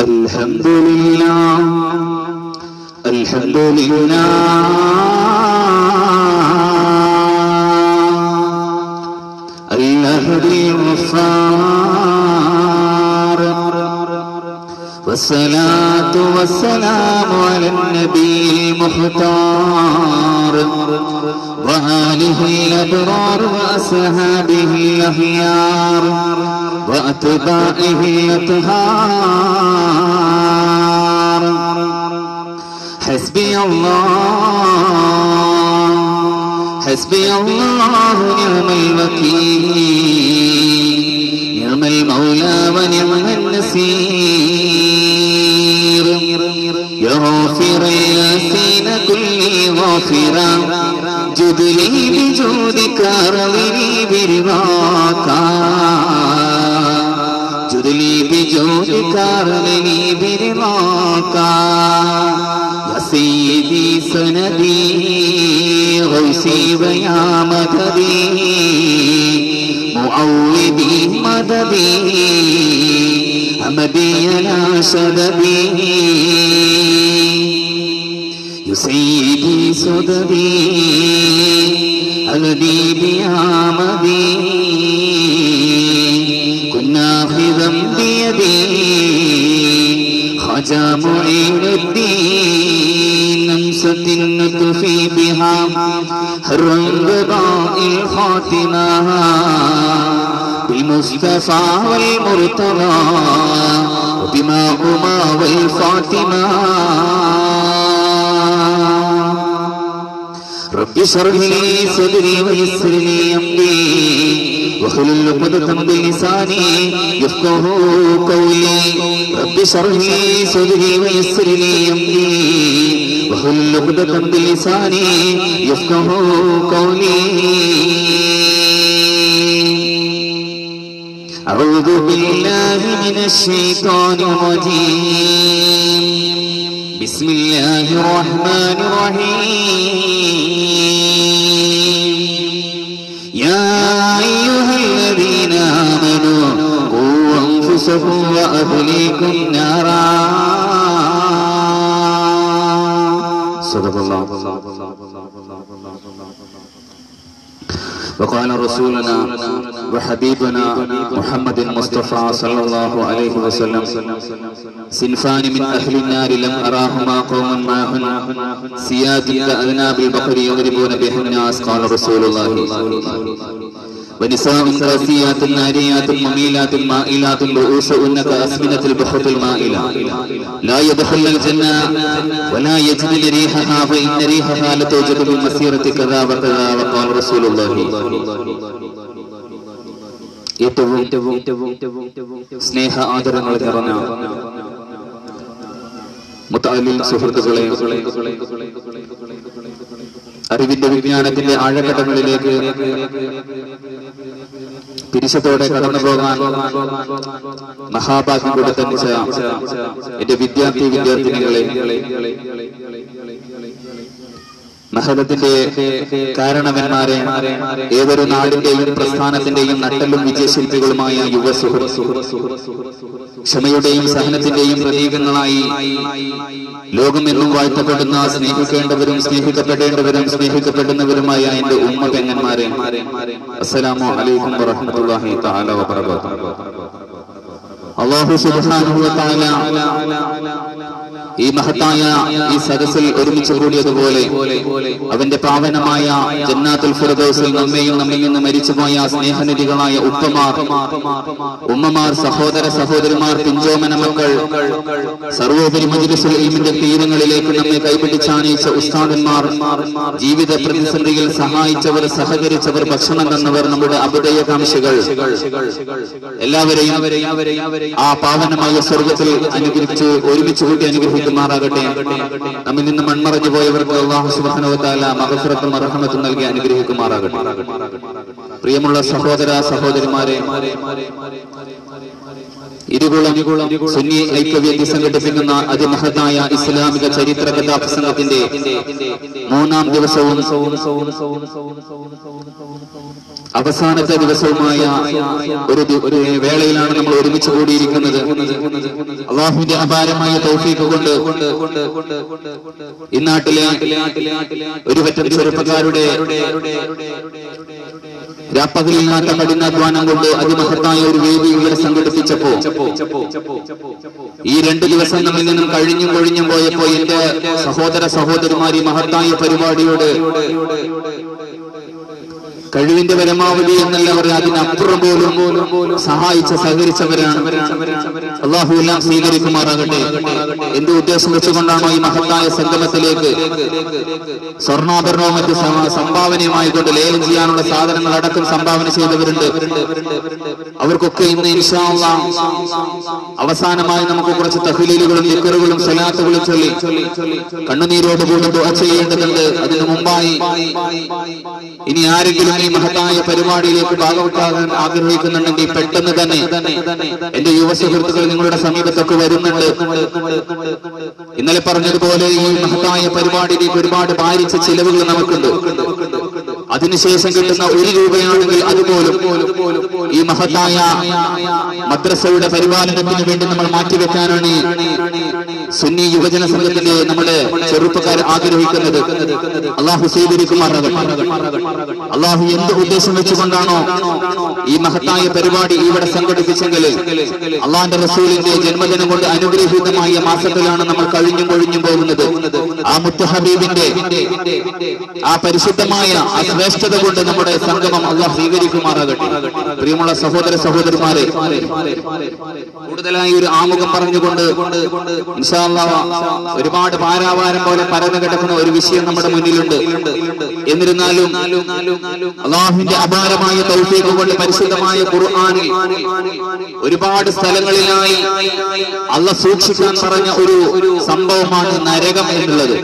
Alhamdulillah, Alhamdulillah, Al-Hadi al-Ghaffar, wassalatu wassalamu ala al-Nabi al-Mukhtar, wa alihi al-abrar wa ashabihi al-akhyar, wa atba'ihi al-athhar. حسبي الله حسبي الله نعم الوكيل نعم المولى ونعم النصير يا غافر الياسين كل غافرا جد لي بجودك روي برضاك جد لي بجودك روي برضاك سيدي سندي غوثي ويا مددي معوذي مددي أمدي لا شددي يا سيدي سددي أغدي بأمدي كنا خذا بيدي خجا معين الدين نمسة نطفي بها الرنبضاء الخاتمة بالمصطفى والمرتضى وبماهما والفاطمة رب اشرح لي صدري ويسر لي أمري واحلل عقدة من لساني يفقهوا قولي رب اشرح لي صدري ويسر لي أمري واحلل عقدة من لساني يفقهوا قولي أعوذ بالله من الشيطان الرجيم بسم الله الرحمن الرحيم يا أيها الذين آمنوا قوا أنفسكم وأهليكم نارا صدق الله. وقال رسولنا وحبيبنا محمد المصطفى صلى الله عليه وسلم صنفان من أهل النار لم أراهما قوم معهن سياد كأذناب البقر يضربون بها الناس قال رسول الله ونساء كاسيات ناريات مميلات مائلات رؤوسهن كأسمنة البخت المائلة لا يدخلن الجنة ولا يجدن ريحها فإن ريحها لتوجد من مسيرة كذا وكذا وقال رسول الله. ഏറ്റവും സ്നേഹ ആദരങ്ങൾ നിറഞ്ഞ മുത്തഅല്ലിം സുഹൃത്തുക്കളെ, അറിവിന്റെ വിജ്ഞാനത്തിന്റെ ആഴക്കടങ്ങളിലേക്ക് തിരിച്ചത്തോടെ കടന്നു പോകാൻ മഹാഭാഗ്യം കൊടുത്ത എന്റെ വിദ്യാർത്ഥിനികളെ, മഹലത്തിന്റെ കാരണവന്മാരെ, ഏതൊരു നാടിന്റെയും പ്രസ്ഥാനത്തിന്റെയും നട്ടലും വിജയശില്പികളുമായ യുവ ക്ഷമയുടെയും സഹനത്തിന്റെയും പ്രതീകങ്ങളായി ലോകമെന്നും വാഴ്ത്തപ്പെടുന്ന സ്നേഹിക്കേണ്ടവരും സ്നേഹിക്കപ്പെടേണ്ടവരും സ്നേഹിക്കപ്പെടുന്നവരുമായ എന്റെ ഉമ്മ പെങ്ങന്മാരെ, അസ്സലാമു അലൈക്കും വറഹ്മത്തുള്ളാഹി തആല വബറകാതുഹു. അല്ലാഹു സുബ്ഹാനഹു വ തആല ഈ മഹത്തായ ഈ സദസ്സിൽ ഒരുമിച്ച് കൂടിയതുപോലെ അവന്റെ പാവനമായ ജന്നാത്തുൽ ഫിർദൗസിൽ നമ്മെയും നമ്മിൽ നിന്ന് മരിച്ചുപോയ സ്നേഹനിധികളായ ഉപ്പമാർ, ഉമ്മമാർ, സഹോദര സഹോദരിമാർ, പിഞ്ചോമന മക്കൾ, സർവോപരി മജ്ലിസുൽ ഇൽമിന്റെ തീരങ്ങളിലേക്ക് നമ്മെ കൈപിടിച്ചാനയിച്ച ഉസ്താദന്മാർ, ജീവിത പ്രതിസന്ധിയിൽ സഹായിച്ചവർ, സഹകരിച്ചവർ, ഭക്ഷണം തന്നവർ, നമ്മുടെ അഭ്യുദയകാംക്ഷികൾ, എല്ലാവരെയും ആ പാവനമായ സ്വർഗത്തിൽ അനുഗ്രഹിച്ച് ഒരുമിച്ച് കൂട്ടി അനുഗ്രഹിക്കുമാറാകട്ടെ. നമ്മിൽ നിന്ന് മൺമറഞ്ഞു പോയവർക്ക് അല്ലാഹു സുബ്ഹാനഹു വ തആല മഗ്ഫിറത്തും റഹ്മത്തും നൽകി അനുഗ്രഹിക്കുമാറാകട്ടെ. പ്രിയമുള്ള സഹോദര സഹോദരിമാരെ, ഇരുകുളം സുന്നി ഐക്യവേദി സംഘടിപ്പിക്കുന്ന അതിമഹത്തായ ഇസ്ലാമിക ചരിത്ര കഥാപ്രസംഗത്തിന്റെ 3-ാം ദിവസവും അവസാനത്തെ ദിവസവുമായ ഒരു വേളയിലാണ് നമ്മൾ ഒരുമിച്ച് കൂടിയിരിക്കുന്നത്. അള്ളാഹുവിന്റെ അപാരമായ തൗഫീഖ് കൊണ്ട് ഈ നാട്ടിലെ ഒരു പറ്റം ചെറുപ്പക്കാരുടെ രാപ്പകലില്ലാത്ത കഠിനാധ്വാനം കൊണ്ട് അതിമഹത്തായ ഒരു വേദി ഇവിടെ സംഘടിപ്പിച്ചപ്പോ ഈ 2 ദിവസങ്ങളിൽ നിന്നും കഴിഞ്ഞും പോയപ്പോ എന്റെ സഹോദര സഹോദരിമാർ ഈ മഹത്തായ പരിപാടിയോട് കഴിവിന്റെ പരമാവധി എന്നല്ല പറയാം, അതിനപ്പുറം പോലും സഹായിച്ച സഹകരിച്ചവരാണ്. അള്ളാഹു എല്ലാം സ്വീകരിക്കുമാറാകട്ടെ. എന്ത് ഉദ്ദേശം വെച്ചുകൊണ്ടാണോ ഈ മഹത്തായ സംഗമത്തിലേക്ക് സ്വർണ്ണാഭരണവും മറ്റ് സംഭാവനയുമായി കൊണ്ട് ലേലം ചെയ്യാനുള്ള സാധനങ്ങൾ അടക്കം സംഭാവന ചെയ്തവരുണ്ട്. അവർക്കൊക്കെ ഇന്ന് ഇൻഷാ അല്ലാഹ് അവസാനമായി നമുക്ക് കുറച്ച് തഹ്ലീലുകളും ദിക്റുകളും സലാത്തുകളും ചൊല്ലി കണ്ണുനീരോടുകൂടി ദുആ ചെയ്യേണ്ടതുണ്ട്. അതിനു മുമ്പായി ഇനി ആരെങ്കിലും ഈ മഹത്തായ പരിപാടിയിലേക്ക് ഭാഗവത്താകാൻ ആഗ്രഹിക്കുന്നുണ്ടെങ്കിൽ പെട്ടെന്ന് തന്നെ എന്റെ യുവ സുഹൃത്തുക്കൾ നിങ്ങളുടെ സമീപത്തൊക്കെ വരുന്നുണ്ട്. ഇന്നലെ പറഞ്ഞതുപോലെ ഈ മഹത്തായ പരിപാടിയിലേക്ക് ഒരുപാട് ഭാരിച്ച ചിലവുകൾ നമുക്കുണ്ട്. അതിനുശേഷം കിട്ടുന്ന 1 രൂപയാണെങ്കിൽ അതുപോലും ഈ മഹത്തായ മദ്രസയുടെ പരിപാലനത്തിന് വേണ്ടി നമ്മൾ മാറ്റിവെക്കാനാണ് സുന്നി യുവജന സംഘത്തിന്റെ നമ്മുടെ ചെറുപ്പക്കാർ ആഗ്രഹിക്കുന്നത്. അള്ളാഹു സ്വീകരിക്കുമാറാകട്ടെ. അള്ളാഹു എന്ത് ഉദ്ദേശം വെച്ചുകൊണ്ടാണോ ഈ മഹത്തായ പരിപാടി ഇവിടെ സംഘടിപ്പിച്ചെങ്കിൽ അള്ളാന്റെ റസൂലിന്റെ ജന്മദിനം കൊണ്ട് അനുഗ്രഹീതമായ മാസത്തിലാണ് നമ്മൾ കഴിഞ്ഞും പോകുന്നത്. ആ മുത്തഹബീബിന്റെ ആ പരിശുദ്ധമായ ആ ശ്രേഷ്ഠത കൊണ്ട് നമ്മുടെ സംഗമം അള്ളാഹു സ്വീകരിക്കുമാറാകട്ടെ. പ്രിയമുള്ള സഹോദര സഹോദരന്മാരെ, കൂടുതലായി ഒരു ആമുഖം പറഞ്ഞുകൊണ്ട് ഇൻഷാ അല്ലാഹ് ഒരുപാട് പാരാവാരം പോലെ പരന്നു കിടക്കുന്ന ഒരു വിഷയം നമ്മുടെ മുന്നിലുണ്ട്. എന്നിരുന്നാലും അള്ളാഹുവിന്റെ അപാരമായ തൗഫീഖ് കൊണ്ട് പരിശുദ്ധമായ ഖുർആനിൽ ഒരുപാട് സ്ഥലങ്ങളിലായി അള്ളാഹ് സൂക്ഷിക്കാൻ പറഞ്ഞ ഒരു സംഭവമാണ് നരകം എന്നുള്ളത്.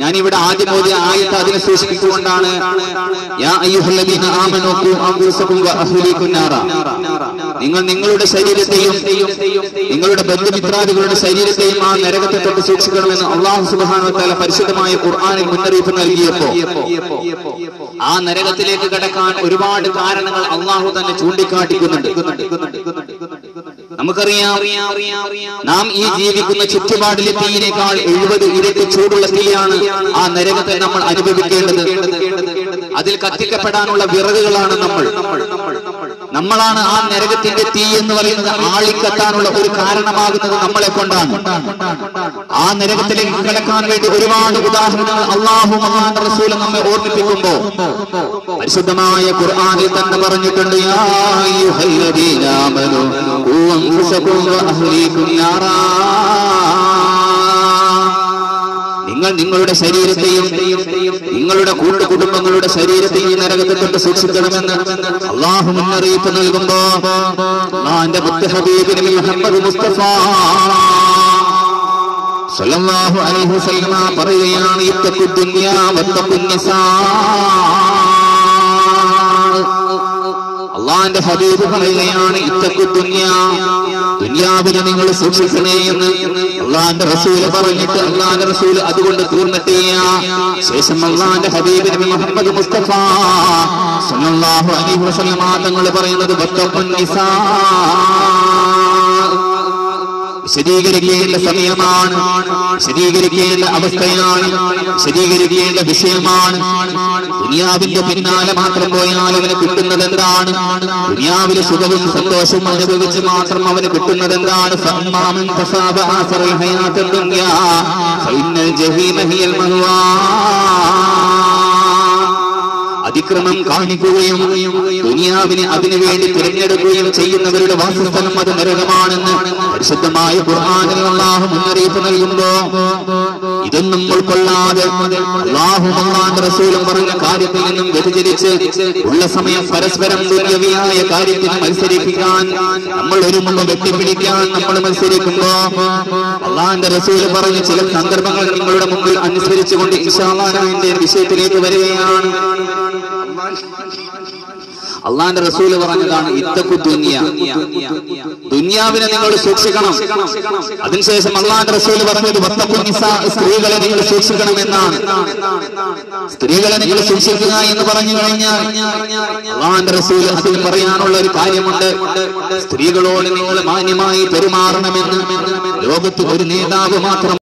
ഞാനിവിടെ ആദ്യം ഓതിയ ആയത്ത് അതിനെ സൂക്ഷിപ്പിച്ചുകൊണ്ടാണ് യാ അയ്യുഹല്ലദീന ആമനൂ ഖൂ അൻഫുസകും വ അഹ്ലീകും നാറ. നിങ്ങൾ നിങ്ങളുടെ ശരീരത്തെയും നിങ്ങളുടെ ബന്ധുമിത്രാദികളുടെ ശരീരത്തെയും ആ നരകത്തെ തൊട്ട് സൂക്ഷിക്കണമെന്ന് അല്ലാഹു സുബ്ഹാനഹു വ തആല പരിശുദ്ധമായ ഖുർആനിൽ മുന്നറിയിപ്പ് നൽകിയപ്പോൾ ആ നരകത്തിലേക്ക് കടക്കാൻ ഒരുപാട് കാരണങ്ങൾ അല്ലാഹു തന്നെ ചൂണ്ടിക്കാട്ടിക്കുന്നുണ്ട്. നമുക്കറിയാം, നാം ഈ ജീവിക്കുന്ന ചുറ്റുപാടിലെ തീയിനേക്കാൾ 70 ഇരട്ടി ചൂടുള്ള തീയാണ് ആ നരകത്തെ നമ്മൾ അനുഭവിക്കേണ്ടത്. അതിൽ കത്തിക്കപ്പെടാനുള്ള വിറകുകളാണ് നമ്മളാണ് ആ നരകത്തിന്റെ തീ എന്ന് പറയുന്നത് ആളിക്കത്താനുള്ള ഒരു കാരണമാകുന്നത് നമ്മളെ കൊണ്ടാണ്. ആ നരകത്തിലേക്ക് കടക്കാൻ വേണ്ടി ഒരുപാട് ഉദാഹരണങ്ങൾ അല്ലാഹു അല്ലാഹുവിന്റെ റസൂൽ നമ്മെ ഓർമ്മിപ്പിക്കുമ്പോൾ പരിശുദ്ധമായ ഖുർആനിൽ തന്നെ പറഞ്ഞിട്ടുണ്ട്, യാ അയ്യുഹല്ലദീന ആമനൂ ഖൂ അൻഫുസകും വ അഹ്ലീകും നാറാ. നിങ്ങൾ നിങ്ങളുടെ ശരീരത്തെയും നിങ്ങളുടെ കൂട്ടുകുടുംബങ്ങളുടെ ശരീരത്തെയും നരകത്തെ തൊട്ട് സൂക്ഷിക്കണമെന്ന് അല്ലാഹു മുന്നറിയിപ്പ് നൽകുമ്പോ അല്ലാഹുവിന്റെ മുത്തഹബീബ് നബി മുഹമ്മദ് മുസ്തഫ സല്ലല്ലാഹു അലൈഹി വസല്ലം പറയുകയാണ്, ഇത്തഖു ദുനിയാ വത്തഖു നിസാ. അല്ലാഹുവിന്റെ ഹബീബ് പറയുകയാണ്, ഇത്തഖു ദുനിയാ, ദുനിയാവിനെ നിങ്ങൾ സൂക്ഷിക്കണേ എന്ന് അല്ലാഹുവിന്റെ റസൂൽ പറഞ്ഞിട്ട് അല്ലാഹുവിന്റെ റസൂൽ അതുകൊണ്ട് തീർന്നിട്ടില്ല. ശേഷം അല്ലാഹുവിന്റെ ഹബീബ് നബി മുഹമ്മദ് മുസ്തഫ സല്ലല്ലാഹു അലൈഹി വസല്ലം തങ്ങൾ പറയുന്നത് വത്തഖു നിസാ. വിശദീകരിക്കേണ്ട സമയമാണ്, വിശദീകരിക്കേണ്ട അവസ്ഥയാണ്, വിശദീകരിക്കേണ്ട വിഷയമാണ്. ദുനിയാവിന്റെ പിന്നാലെ മാത്രം പോയാൽ അവന് കിട്ടുന്നത് എന്താണ്? ദുനിയാവിലെ സുഖവും സന്തോഷവും അനുഭവിച്ച് മാത്രം അവന് കിട്ടുന്നത് എന്താണ്? അതിക്രമം കാണിക്കുകയും ദുനിയാവിനെ അതിനുവേണ്ടി തിരഞ്ഞെടുക്കുകയും ചെയ്യുന്നവരുടെ വാസസ്ഥലം അത് നരകമാണെന്ന് പരിശുദ്ധമായ ഖുർആനിൽ അല്ലാഹു മുന്നറിയിപ്പ് നൽകുമ്പോ ഇതൊന്നും ഉൾക്കൊള്ളാതെ അല്ലാഹു അല്ലാഹുവിന്റെ റസൂലും പറഞ്ഞ കാര്യത്തിൽ നിന്നും വ്യതിചലിച്ച് ഉള്ള സമയം പരസ്പരം ദുനിയവിയായ കാര്യത്തിന് മത്സരിപ്പിക്കാൻ നമ്മൾ ഒരുങ്ങുമ്പോൾ വെട്ടിപ്പിടിക്കാൻ നമ്മൾ മത്സരിക്കുമ്പോ അല്ലാഹുവിന്റെ റസൂൽ പറഞ്ഞ ചില സന്ദർഭങ്ങൾ നിങ്ങളുടെ മുമ്പിൽ അനുസരിച്ചുകൊണ്ട് ഇൻഷാ അല്ലാഹ് എന്റെ വിഷയത്തിലേക്ക് വരികയാണ്. അള്ളാന്റെ റസൂല് പറഞ്ഞതാണ് ഇത്തഖു ദുനിയ, ദുനിയാവിനെ നിങ്ങൾ സൂക്ഷിക്കണം. അതിനുശേഷം അള്ളാന്റെ റസൂല് പറഞ്ഞത് വത്തഖു നിസാ, സ്ത്രീകളെ നിങ്ങൾ സൂക്ഷിക്കണമെന്നാണ്. സ്ത്രീകളെ നിങ്ങൾ സൂക്ഷിക്കുക എന്ന് പറഞ്ഞു കഴിഞ്ഞാൽ അള്ളാന്റെ റസൂല് അതിൽ പറയാനുള്ള ഒരു കാര്യമുണ്ട്. സ്ത്രീകളോട് നിങ്ങൾ മാന്യമായി പെരുമാറണമെന്ന് ലോകത്ത് ഒരു നേതാവ് മാത്രം